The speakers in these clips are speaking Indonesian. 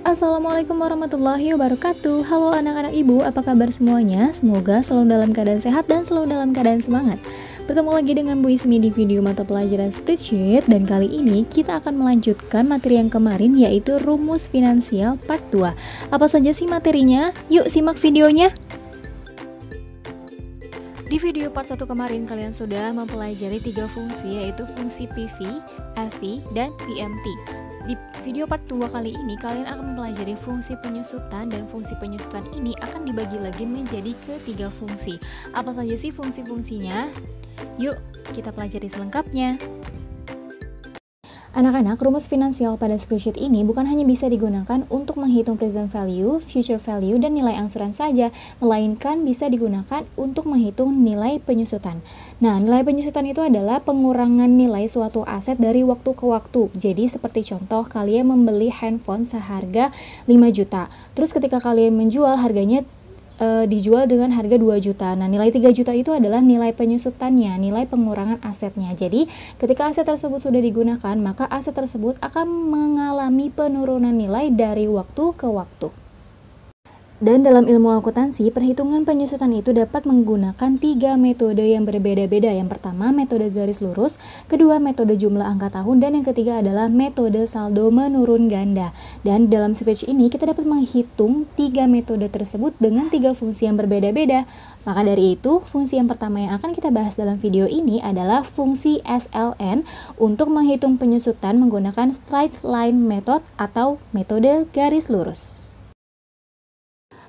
Assalamualaikum warahmatullahi wabarakatuh. Halo anak-anak ibu, apa kabar semuanya? Semoga selalu dalam keadaan sehat dan selalu dalam keadaan semangat. Bertemu lagi dengan Bu Ismi di video mata pelajaran spreadsheet. Dan kali ini kita akan melanjutkan materi yang kemarin, yaitu rumus finansial part 2. Apa saja sih materinya? Yuk simak videonya. Di video part 1 kemarin kalian sudah mempelajari 3 fungsi, yaitu fungsi PV, FV, dan PMT. Di video part 2 kali ini kalian akan mempelajari fungsi penyusutan, dan fungsi penyusutan ini akan dibagi lagi menjadi ketiga fungsi. Apa saja sih fungsi-fungsinya? Yuk kita pelajari selengkapnya. Anak-anak, rumus finansial pada spreadsheet ini bukan hanya bisa digunakan untuk menghitung present value, future value, dan nilai angsuran saja, melainkan bisa digunakan untuk menghitung nilai penyusutan. Nah, nilai penyusutan itu adalah pengurangan nilai suatu aset dari waktu ke waktu. Jadi seperti contoh, kalian membeli handphone seharga 5 juta. Terus ketika kalian menjual, harganya dijual dengan harga 2 juta. Nah, nilai 3 juta itu adalah nilai penyusutannya, nilai pengurangan asetnya. Jadi, ketika aset tersebut sudah digunakan, maka aset tersebut akan mengalami penurunan nilai dari waktu ke waktu. Dan dalam ilmu akuntansi, perhitungan penyusutan itu dapat menggunakan 3 metode yang berbeda-beda. Yang pertama, metode garis lurus, kedua, metode jumlah angka tahun, dan yang ketiga adalah metode saldo menurun ganda. Dan dalam spreadsheet ini, kita dapat menghitung 3 metode tersebut dengan 3 fungsi yang berbeda-beda. Maka dari itu, fungsi yang pertama yang akan kita bahas dalam video ini adalah fungsi SLN untuk menghitung penyusutan menggunakan straight line method atau metode garis lurus.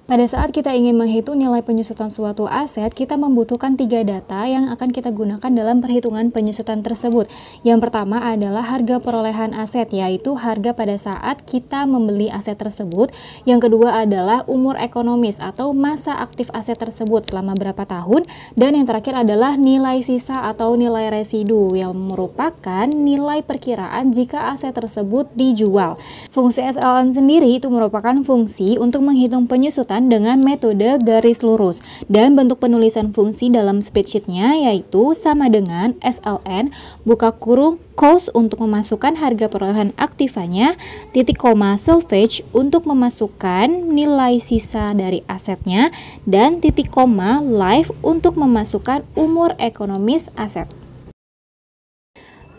Pada saat kita ingin menghitung nilai penyusutan suatu aset, kita membutuhkan 3 data yang akan kita gunakan dalam perhitungan penyusutan tersebut. Yang pertama adalah harga perolehan aset, yaitu harga pada saat kita membeli aset tersebut. Yang kedua adalah umur ekonomis atau masa aktif aset tersebut selama berapa tahun. Dan yang terakhir adalah nilai sisa atau nilai residu, yang merupakan nilai perkiraan jika aset tersebut dijual. Fungsi SLN sendiri itu merupakan fungsi untuk menghitung penyusutan dengan metode garis lurus, dan bentuk penulisan fungsi dalam spreadsheetnya yaitu sama dengan SLN buka kurung cost untuk memasukkan harga perolehan aktifanya, titik koma salvage untuk memasukkan nilai sisa dari asetnya, dan titik koma life untuk memasukkan umur ekonomis aset.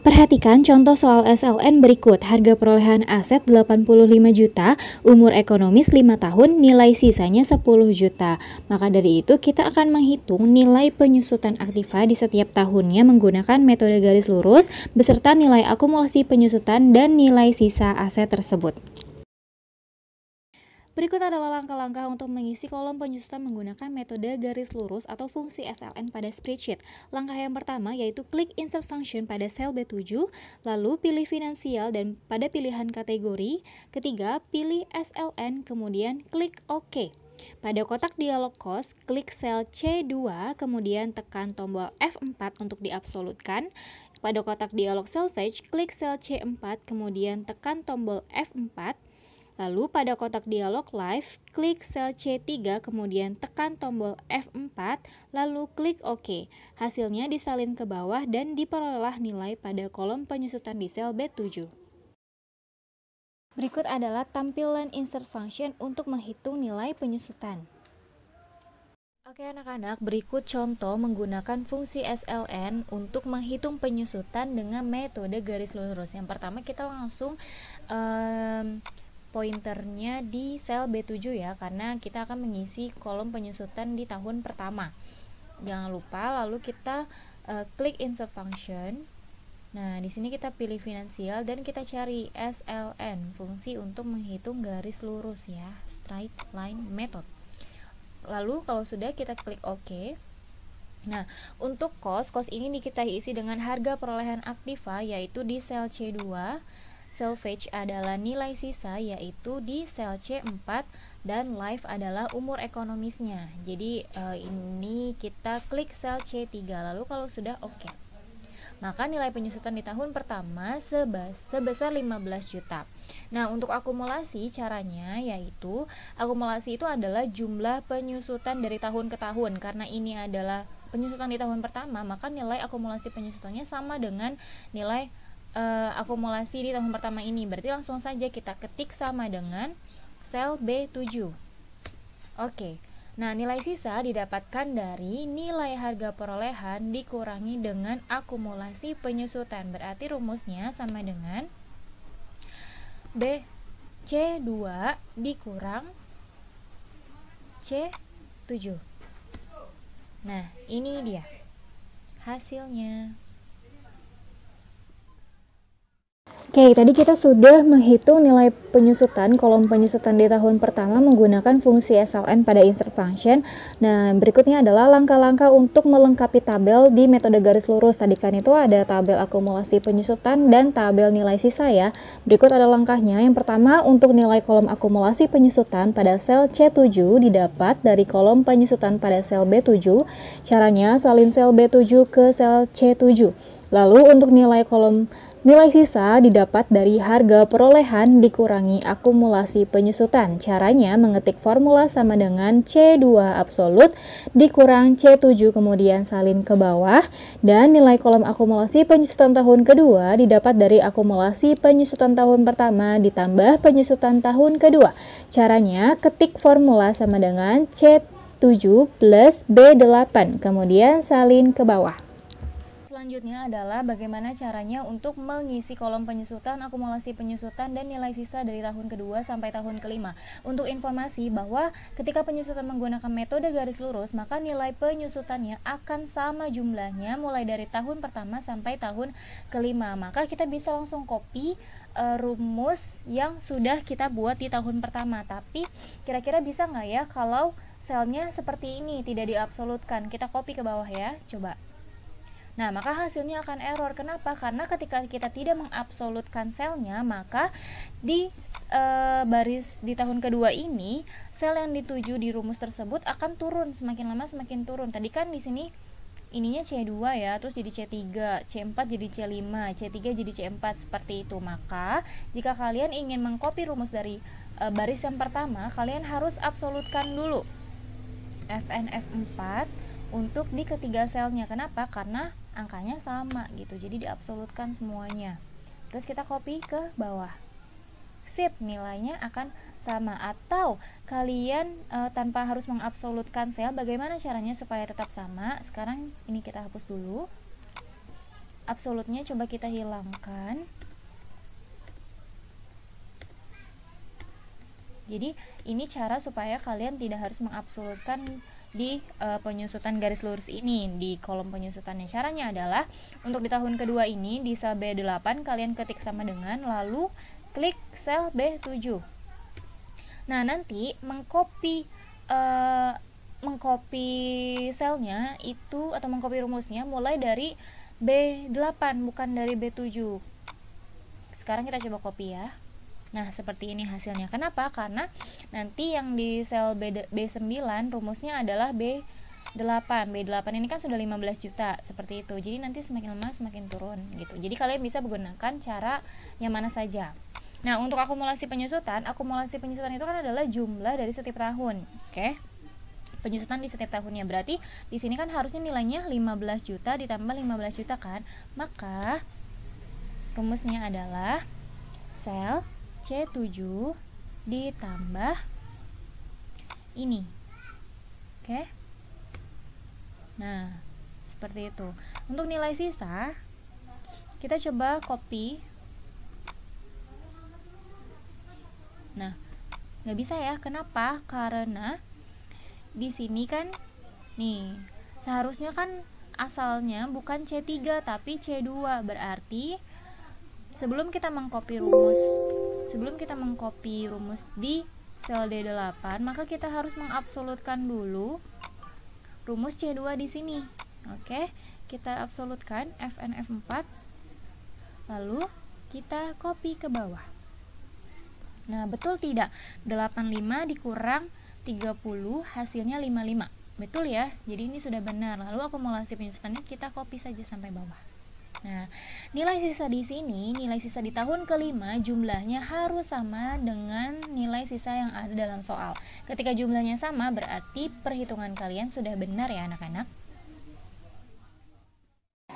Perhatikan contoh soal SLN berikut. Harga perolehan aset 85 juta, umur ekonomis 5 tahun, nilai sisanya 10 juta. Maka dari itu kita akan menghitung nilai penyusutan aktiva di setiap tahunnya menggunakan metode garis lurus beserta nilai akumulasi penyusutan dan nilai sisa aset tersebut. Berikut adalah langkah-langkah untuk mengisi kolom penyusutan menggunakan metode garis lurus atau fungsi SLN pada spreadsheet. Langkah yang pertama yaitu klik insert function pada sel B7, lalu pilih finansial dan pada pilihan kategori. Ketiga, pilih SLN, kemudian klik OK. Pada kotak dialog cost, klik sel C2, kemudian tekan tombol F4 untuk diabsolutkan. Pada kotak dialog salvage, klik sel C4, kemudian tekan tombol F4. Lalu pada kotak dialog live, klik sel C3, kemudian tekan tombol F4, lalu klik OK. Hasilnya disalin ke bawah dan diperolehlah nilai pada kolom penyusutan di sel B7. Berikut adalah tampilan insert function untuk menghitung nilai penyusutan. Oke anak-anak, berikut contoh menggunakan fungsi SLN untuk menghitung penyusutan dengan metode garis lurus. Yang pertama kita langsung pointernya di sel B7 ya, karena kita akan mengisi kolom penyusutan di tahun pertama. Jangan lupa, lalu kita klik insert function. Nah, di sini kita pilih finansial dan kita cari SLN, fungsi untuk menghitung garis lurus ya, straight line method. Lalu kalau sudah kita klik OK. Nah, untuk cost ini kita isi dengan harga perolehan aktiva yaitu di sel C2. Salvage adalah nilai sisa yaitu di sel C4, dan life adalah umur ekonomisnya. Jadi ini kita klik sel C3, lalu kalau sudah oke. Maka nilai penyusutan di tahun pertama sebesar 15 juta. Nah, untuk akumulasi caranya yaitu akumulasi itu adalah jumlah penyusutan dari tahun ke tahun. Karena ini adalah penyusutan di tahun pertama, maka nilai akumulasi penyusutannya sama dengan nilai akumulasi di tahun pertama ini. Berarti langsung saja kita ketik sama dengan sel B7. Oke. Nah, nilai sisa didapatkan dari nilai harga perolehan dikurangi dengan akumulasi penyusutan. Berarti rumusnya sama dengan C2 dikurang C7. Nah, ini dia hasilnya. Oke, tadi kita sudah menghitung nilai penyusutan, kolom penyusutan di tahun pertama menggunakan fungsi SLN pada insert function. Nah, berikutnya adalah langkah-langkah untuk melengkapi tabel di metode garis lurus. Tadi kan itu ada tabel akumulasi penyusutan dan tabel nilai sisa ya. Berikut ada langkahnya. Yang pertama, untuk nilai kolom akumulasi penyusutan pada sel C7 didapat dari kolom penyusutan pada sel B7. Caranya, salin sel B7 ke sel C7. Lalu untuk nilai sisa didapat dari harga perolehan dikurangi akumulasi penyusutan. Caranya mengetik formula sama dengan C2 absolut dikurang C7 kemudian salin ke bawah. Dan nilai kolom akumulasi penyusutan tahun kedua didapat dari akumulasi penyusutan tahun pertama ditambah penyusutan tahun kedua. Caranya ketik formula sama dengan C7 plus B8 kemudian salin ke bawah. Selanjutnya adalah bagaimana caranya untuk mengisi kolom penyusutan, akumulasi penyusutan, dan nilai sisa dari tahun kedua sampai tahun kelima. Untuk informasi bahwa ketika penyusutan menggunakan metode garis lurus, maka nilai penyusutannya akan sama jumlahnya mulai dari tahun pertama sampai tahun kelima. Maka kita bisa langsung copy rumus yang sudah kita buat di tahun pertama. Tapi kira-kira bisa nggak ya kalau selnya seperti ini, tidak diabsolutkan? Kita copy ke bawah ya, coba. Nah, maka hasilnya akan error. Kenapa? Karena ketika kita tidak mengabsolutkan selnya, maka di baris di tahun kedua ini, sel yang dituju di rumus tersebut akan turun, semakin lama semakin turun. Tadi kan di sini ininya C2 ya, terus jadi C3, C4 jadi C5, C3 jadi C4, seperti itu. Maka, jika kalian ingin mengcopy rumus dari baris yang pertama, kalian harus absolutkan dulu Fn F4 untuk di ketiga selnya. Kenapa? Karena angkanya sama gitu, jadi diabsolutkan semuanya. Terus kita copy ke bawah. Sip, nilainya akan sama. Atau kalian tanpa harus mengabsolutkan sel, bagaimana caranya supaya tetap sama? Sekarang ini kita hapus dulu. Absolutnya coba kita hilangkan. Jadi ini cara supaya kalian tidak harus mengabsolutkan di penyusutan garis lurus ini di kolom penyusutannya. Caranya adalah untuk di tahun kedua ini di sel B8 kalian ketik sama dengan lalu klik sel B7. Nah, nanti mengcopy selnya itu atau mengcopy rumusnya mulai dari B8 bukan dari B7. Sekarang kita coba copy ya. Nah, seperti ini hasilnya. Kenapa? Karena nanti yang di sel B9 rumusnya adalah B8. B8 ini kan sudah 15 juta, seperti itu. Jadi nanti semakin lama semakin turun gitu. Jadi kalian bisa menggunakan cara yang mana saja. Nah, untuk akumulasi penyusutan itu kan adalah jumlah dari setiap tahun. Oke. Penyusutan di setiap tahunnya. Berarti di sini kan harusnya nilainya 15 juta ditambah 15 juta kan? Maka rumusnya adalah sel C7 ditambah ini. Oke. Nah, seperti itu. Untuk nilai sisa kita coba copy. Nah, nggak bisa ya. Kenapa? Karena di sini kan nih, seharusnya kan asalnya bukan C3 tapi C2. Berarti sebelum kita mengcopy rumus di sel D8, maka kita harus mengabsolutkan dulu rumus C2 di sini. Oke, kita absolutkan Fn F4. Lalu kita copy ke bawah. Nah, betul tidak? 85 dikurang 30 hasilnya 55. Betul ya? Jadi ini sudah benar. Lalu akumulasi penyusutannya kita copy saja sampai bawah. Nah, nilai sisa di sini, nilai sisa di tahun kelima jumlahnya harus sama dengan nilai sisa yang ada dalam soal. Ketika jumlahnya sama, berarti perhitungan kalian sudah benar ya anak-anak.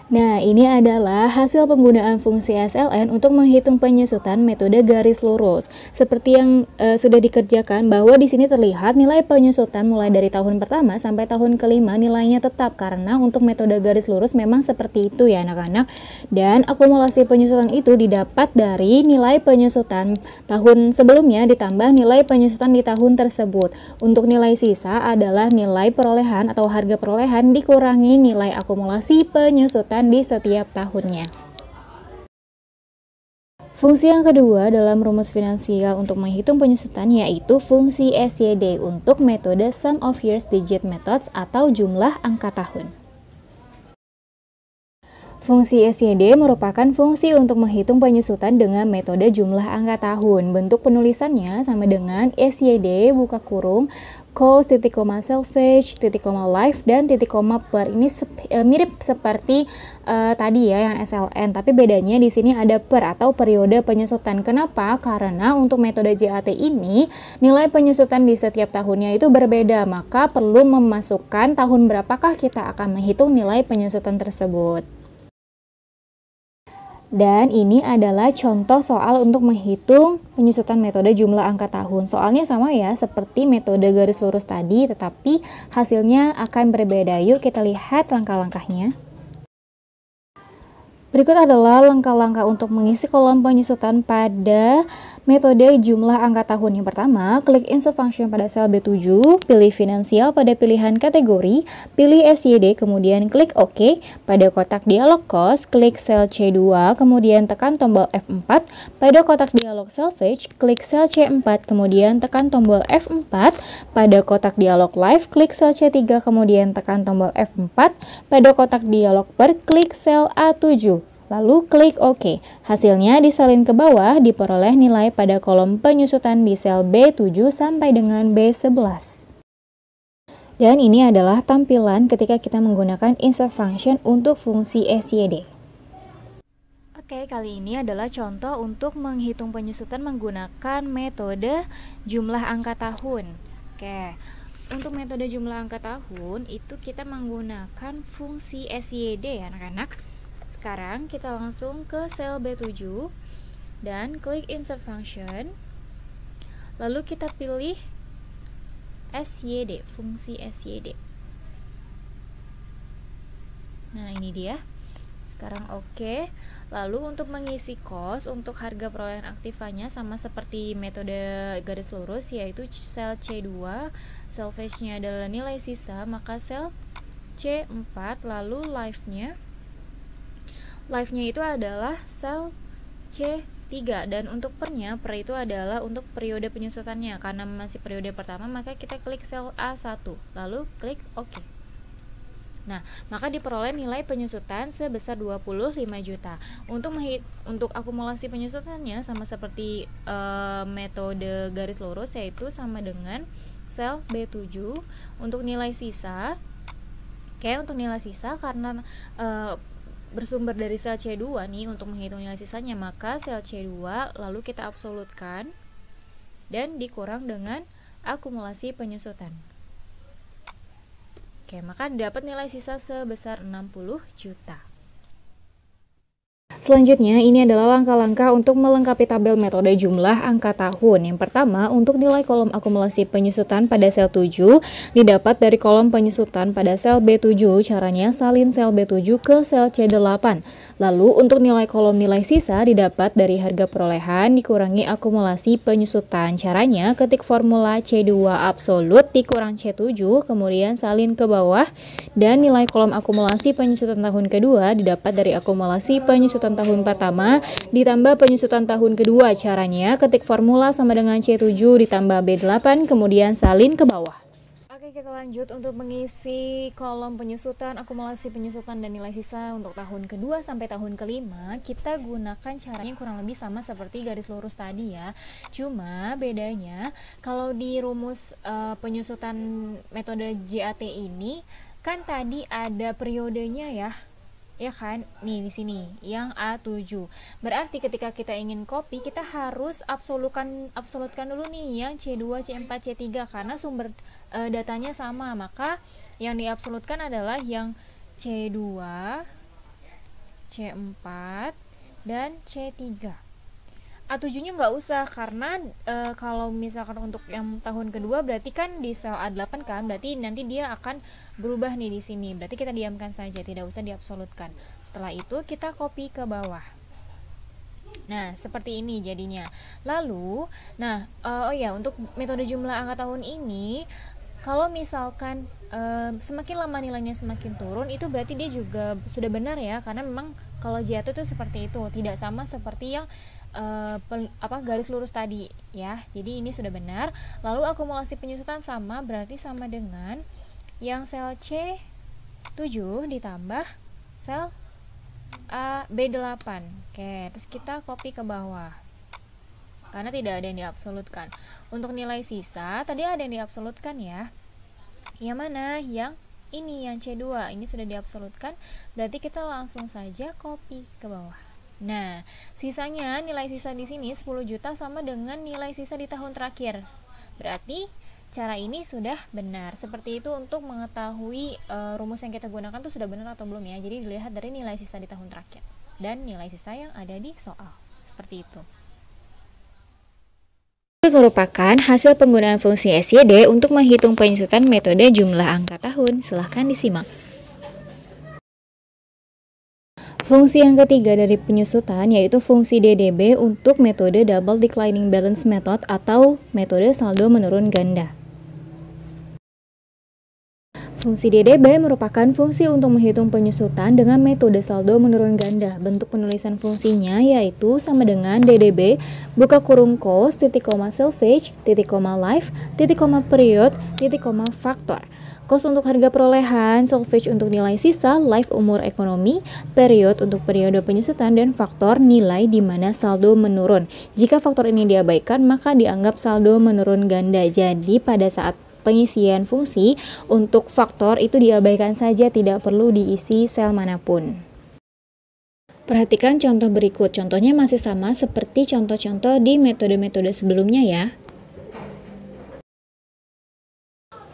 Nah, ini adalah hasil penggunaan fungsi SLN untuk menghitung penyusutan metode garis lurus. Seperti yang sudah dikerjakan, bahwa di sini terlihat nilai penyusutan mulai dari tahun pertama sampai tahun kelima nilainya tetap, karena untuk metode garis lurus memang seperti itu ya anak-anak. Dan akumulasi penyusutan itu didapat dari nilai penyusutan tahun sebelumnya ditambah nilai penyusutan di tahun tersebut. Untuk nilai sisa adalah nilai perolehan atau harga perolehan dikurangi nilai akumulasi penyusutan di setiap tahunnya. Fungsi yang kedua dalam rumus finansial untuk menghitung penyusutan yaitu fungsi SYD untuk metode Sum of Years Digit Methods atau jumlah angka tahun. Fungsi SYD merupakan fungsi untuk menghitung penyusutan dengan metode jumlah angka tahun. Bentuk penulisannya sama dengan SYD buka kurung cost, titik koma salvage, titik koma life, dan titik koma per. Ini mirip seperti tadi ya yang SLN, tapi bedanya di sini ada per atau periode penyusutan. Kenapa? Karena untuk metode JAT ini nilai penyusutan di setiap tahunnya itu berbeda, maka perlu memasukkan tahun berapakah kita akan menghitung nilai penyusutan tersebut. Dan ini adalah contoh soal untuk menghitung penyusutan metode jumlah angka tahun. Soalnya sama ya seperti metode garis lurus tadi, tetapi hasilnya akan berbeda. Yuk kita lihat langkah-langkahnya. Berikut adalah langkah-langkah untuk mengisi kolom penyusutan pada metode jumlah angka tahun. Yang pertama, klik insert function pada sel B7, pilih finansial pada pilihan kategori, pilih SYD, kemudian klik OK. Pada kotak dialog cost, klik sel C2, kemudian tekan tombol F4. Pada kotak dialog salvage, klik sel C4, kemudian tekan tombol F4. Pada kotak dialog live, klik sel C3, kemudian tekan tombol F4. Pada kotak dialog per, klik sel A7. Lalu klik OK. Hasilnya disalin ke bawah, diperoleh nilai pada kolom penyusutan di sel B7 sampai dengan B11. Dan ini adalah tampilan ketika kita menggunakan insert function untuk fungsi SYD. Oke, kali ini adalah contoh untuk menghitung penyusutan menggunakan metode jumlah angka tahun. Oke, untuk metode jumlah angka tahun itu kita menggunakan fungsi SYD ya anak-anak. Sekarang kita langsung ke sel B7 dan klik insert function, lalu kita pilih SYD, fungsi SYD. Nah ini dia. Sekarang OK. Lalu untuk mengisi cost, untuk harga perolehan aktifanya sama seperti metode garis lurus, yaitu sel C2, salvage-nya adalah nilai sisa, maka sel C4, lalu life-nya itu adalah sel C3, dan untuk per itu adalah untuk periode penyusutannya. Karena masih periode pertama, maka kita klik sel A1, lalu klik OK. Nah, maka diperoleh nilai penyusutan sebesar 25 juta. Untuk akumulasi penyusutannya sama seperti metode garis lurus, yaitu sama dengan sel B7. Untuk nilai sisa, untuk nilai sisa karena bersumber dari sel C2 nih untuk menghitung nilai sisanya, maka sel C2 lalu kita absolutkan dan dikurang dengan akumulasi penyusutan. Oke, maka dapat nilai sisa sebesar 60 juta. Selanjutnya, ini adalah langkah-langkah untuk melengkapi tabel metode jumlah angka tahun. Yang pertama, untuk nilai kolom akumulasi penyusutan pada sel 7 didapat dari kolom penyusutan pada sel B7. Caranya salin sel B7 ke sel C8. Lalu, untuk nilai kolom nilai sisa didapat dari harga perolehan dikurangi akumulasi penyusutan. Caranya, ketik formula C2 absolut dikurang C7, kemudian salin ke bawah, dan nilai kolom akumulasi penyusutan tahun kedua didapat dari akumulasi penyusutan tahun pertama ditambah penyusutan tahun kedua. Caranya ketik formula sama dengan C7 ditambah B8 kemudian salin ke bawah. Oke, kita lanjut untuk mengisi kolom penyusutan, akumulasi penyusutan dan nilai sisa untuk tahun kedua sampai tahun kelima. Kita gunakan caranya kurang lebih sama seperti garis lurus tadi ya. Cuma bedanya kalau di rumus penyusutan metode JAT ini kan tadi ada periodenya ya kan, nih di sini yang A7. Berarti ketika kita ingin copy, kita harus absolutkan dulu nih yang C2, C4, C3 karena sumber datanya sama. Maka yang diabsolutkan adalah yang C2, C4, dan C3. A7-nya nggak usah, karena kalau misalkan untuk yang tahun kedua berarti kan di sel A8 kan, berarti nanti dia akan berubah nih di sini. Berarti kita diamkan saja, tidak usah diabsolutkan. Setelah itu kita copy ke bawah. Nah, seperti ini jadinya. Lalu, untuk metode jumlah angka tahun ini, kalau misalkan semakin lama nilainya semakin turun, itu berarti dia juga sudah benar ya, karena memang kalau JAT itu seperti itu, tidak sama seperti yang garis lurus tadi ya. Jadi ini sudah benar. Lalu akumulasi penyusutan sama, berarti sama dengan yang sel C7 ditambah sel B8. Oke, terus kita copy ke bawah karena tidak ada yang diabsolutkan. Untuk nilai sisa tadi ada yang diabsolutkan ya. Yang mana? Yang ini, yang C2 ini sudah diabsolutkan, berarti kita langsung saja copy ke bawah. Nah, sisanya nilai sisa di sini 10 juta sama dengan nilai sisa di tahun terakhir. Berarti cara ini sudah benar. Seperti itu untuk mengetahui rumus yang kita gunakan itu sudah benar atau belum ya. Jadi dilihat dari nilai sisa di tahun terakhir dan nilai sisa yang ada di soal. Seperti itu. Itu merupakan hasil penggunaan fungsi SYD untuk menghitung penyusutan metode jumlah angka tahun. Silahkan disimak. Fungsi yang ketiga dari penyusutan yaitu fungsi DDB untuk metode Double Declining Balance Method atau metode saldo menurun ganda. Fungsi DDB merupakan fungsi untuk menghitung penyusutan dengan metode saldo menurun ganda. Bentuk penulisan fungsinya yaitu sama dengan DDB buka kurung cost, titik koma salvage, titik koma life, titik koma period, titik koma faktor. Cost untuk harga perolehan, salvage untuk nilai sisa, life umur ekonomi, period untuk periode penyusutan, dan faktor nilai di mana saldo menurun. Jika faktor ini diabaikan, maka dianggap saldo menurun ganda. Jadi pada saat pengisian fungsi untuk faktor itu diabaikan saja, tidak perlu diisi sel manapun. Perhatikan contoh berikut. Contohnya masih sama seperti contoh-contoh di metode-metode sebelumnya ya.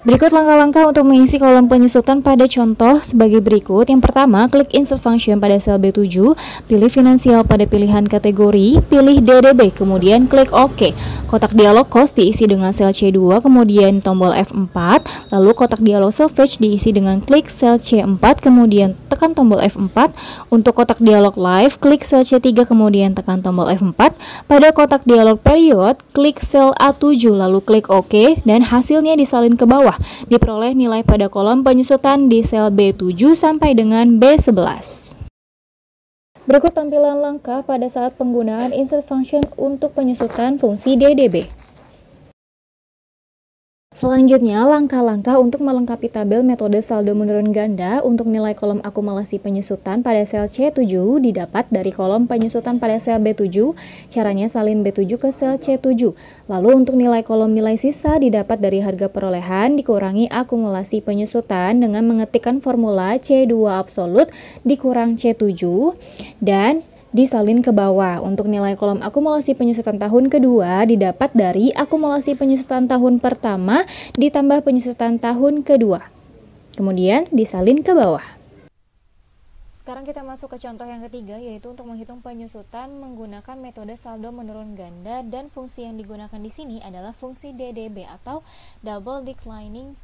Berikut langkah-langkah untuk mengisi kolom penyusutan pada contoh sebagai berikut. Yang pertama, klik insert function pada sel B7, pilih finansial pada pilihan kategori, pilih DDB, kemudian klik OK. Kotak dialog cost diisi dengan sel C2, kemudian tombol F4, lalu kotak dialog salvage diisi dengan klik sel C4, kemudian tekan tombol F4. Untuk kotak dialog live, klik sel C3, kemudian tekan tombol F4. Pada kotak dialog period, klik sel A7, lalu klik OK, dan hasilnya disalin ke bawah. Diperoleh nilai pada kolom penyusutan di sel B7 sampai dengan B11. Berikut tampilan langkah pada saat penggunaan insert function untuk penyusutan fungsi DDB. Selanjutnya, langkah-langkah untuk melengkapi tabel metode saldo menurun ganda untuk nilai kolom akumulasi penyusutan pada sel C7 didapat dari kolom penyusutan pada sel B7. Caranya salin B7 ke sel C7. Lalu untuk nilai kolom nilai sisa didapat dari harga perolehan dikurangi akumulasi penyusutan dengan mengetikkan formula C2 absolut dikurang C7 dan disalin ke bawah. Untuk nilai kolom akumulasi penyusutan tahun kedua didapat dari akumulasi penyusutan tahun pertama ditambah penyusutan tahun kedua. Kemudian disalin ke bawah. Sekarang kita masuk ke contoh yang ketiga, yaitu untuk menghitung penyusutan menggunakan metode saldo menurun ganda, dan fungsi yang digunakan di sini adalah fungsi DDB atau Double Declining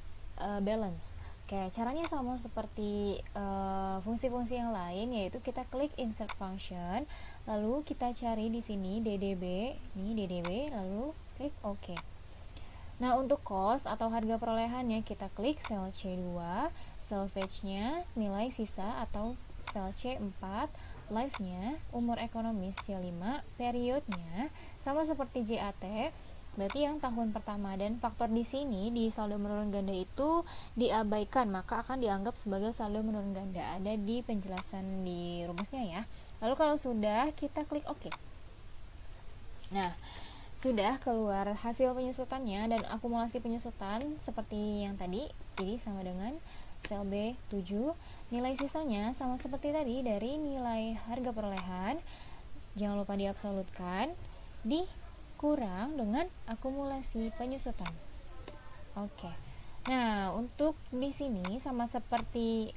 Balance. Oke, caranya sama seperti fungsi-fungsi yang lain, yaitu kita klik insert function, lalu kita cari di sini DDB, ini DDB, lalu klik OK. Nah, untuk cost atau harga perolehannya kita klik sel C2, salvage-nya nilai sisa atau sel C4, life-nya umur ekonomis C5, periodnya sama seperti JAT. Berarti yang tahun pertama, dan faktor di sini di saldo menurun ganda itu diabaikan, maka akan dianggap sebagai saldo menurun ganda. Ada di penjelasan di rumusnya ya. Lalu kalau sudah, kita klik OK. Nah, sudah keluar hasil penyusutannya dan akumulasi penyusutan seperti yang tadi. Jadi sama dengan sel B7. Nilai sisanya sama seperti tadi dari nilai harga perolehan. Jangan lupa diabsolutkan. Kurang dengan akumulasi penyusutan. Oke. Nah, untuk di sini sama seperti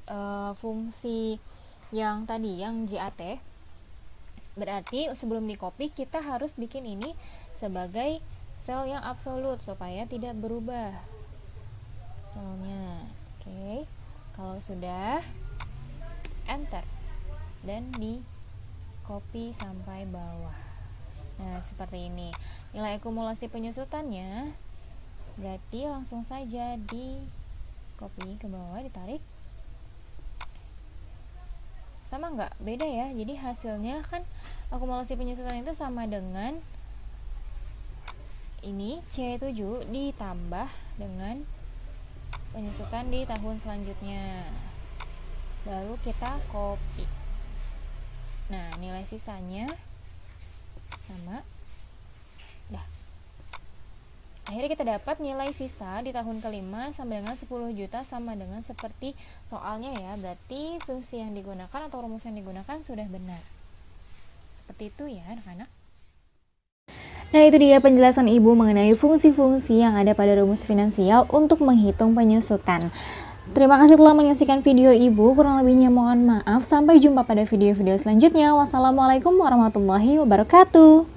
fungsi yang tadi, yang JAT. Berarti sebelum di copy kita harus bikin ini sebagai sel yang absolut supaya tidak berubah selnya. Oke. Kalau sudah, enter dan di copy sampai bawah. Nah, seperti ini. Nilai akumulasi penyusutannya berarti langsung saja di copy ke bawah, ditarik. Sama nggak? Beda ya. Jadi hasilnya kan akumulasi penyusutan itu sama dengan ini C7 ditambah dengan penyusutan di tahun selanjutnya. Baru kita copy. Nah, nilai sisanya sama. Dah. Akhirnya kita dapat nilai sisa di tahun kelima sama dengan 10 juta, sama dengan seperti soalnya ya. Berarti fungsi yang digunakan atau rumus yang digunakan sudah benar. Seperti itu ya anak-anak. Nah, itu dia penjelasan Ibu mengenai fungsi-fungsi yang ada pada rumus finansial untuk menghitung penyusutan. Terima kasih telah menyaksikan video Ibu. Kurang lebihnya mohon maaf. Sampai jumpa pada video-video selanjutnya. Wassalamualaikum warahmatullahi wabarakatuh.